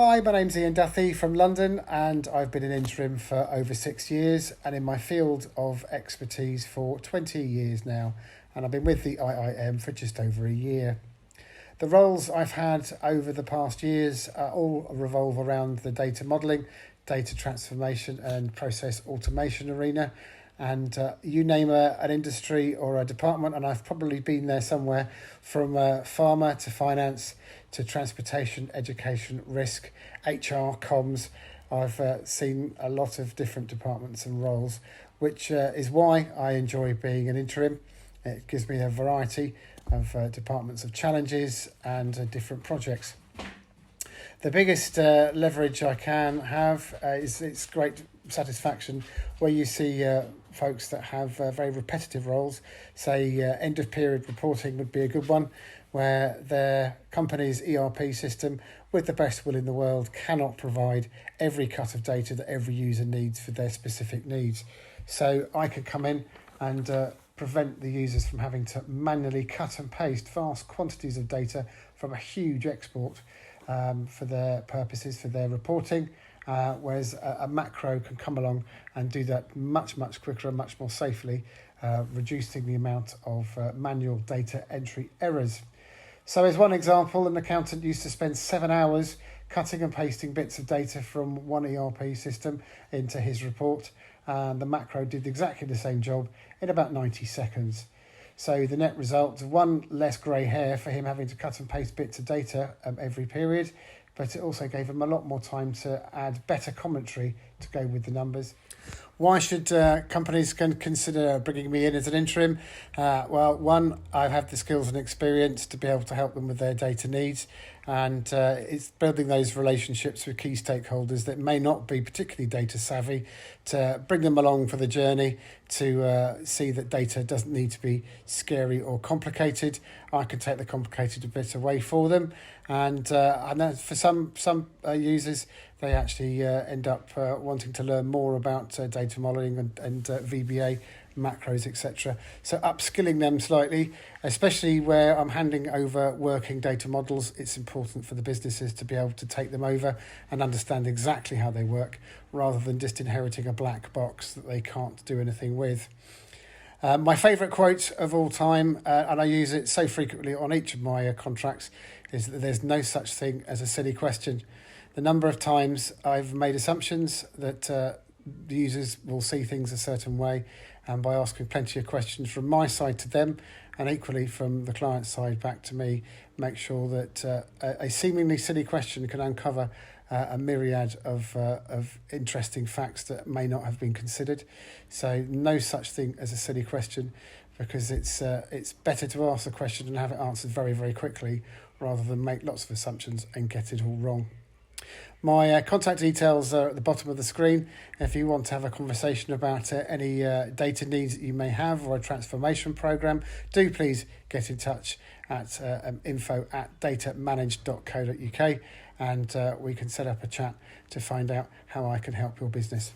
Hi, my name's Iain Duthie from London, and I've been an interim for over 6 years and in my field of expertise for 20 years now, and I've been with the IIM for just over a year. The roles I've had over the past years all revolve around the data modelling, data transformation and process automation arena. And you name an industry or a department, and I've probably been there somewhere, from pharma to finance to transportation, education, risk, HR, comms. I've seen a lot of different departments and roles, which is why I enjoy being an interim. It gives me a variety of departments of challenges and different projects. The biggest leverage I can have is it's great satisfaction where you see folks that have very repetitive roles. Say end of period reporting would be a good one, where their company's ERP system, with the best will in the world, cannot provide every cut of data that every user needs for their specific needs. So I could come in and prevent the users from having to manually cut and paste vast quantities of data from a huge export for their purposes, for their reporting, whereas a macro can come along and do that much quicker and much more safely, reducing the amount of manual data entry errors. So as one example, an accountant used to spend 7 hours cutting and pasting bits of data from one ERP system into his report, and the macro did exactly the same job in about 90 seconds. So the net result, one less grey hair for him having to cut and paste bits of data every period, but it also gave him a lot more time to add better commentary to go with the numbers. Why should companies consider bringing me in as an interim? Well, one, I have the skills and experience to be able to help them with their data needs, and it's building those relationships with key stakeholders that may not be particularly data savvy, to bring them along for the journey, to see that data doesn't need to be scary or complicated. I can take the complicated bit away for them, and I know for some users, they actually end up wanting to learn more about data modelling and VBA, macros, etc. So upskilling them slightly, especially where I'm handing over working data models, it's important for the businesses to be able to take them over and understand exactly how they work, rather than just inheriting a black box that they can't do anything with. My favourite quote of all time, and I use it so frequently on each of my contracts, is that there's no such thing as a silly question. The number of times I've made assumptions that the users will see things a certain way, and by asking plenty of questions from my side to them, and equally from the client side back to me, make sure that a seemingly silly question can uncover a myriad of interesting facts that may not have been considered. So no such thing as a silly question, because it's better to ask a question and have it answered very quickly, rather than make lots of assumptions and get it all wrong. My contact details are at the bottom of the screen. If you want to have a conversation about any data needs that you may have, or a transformation program, do please get in touch at info@datamanaged.co.uk, and we can set up a chat to find out how I can help your business.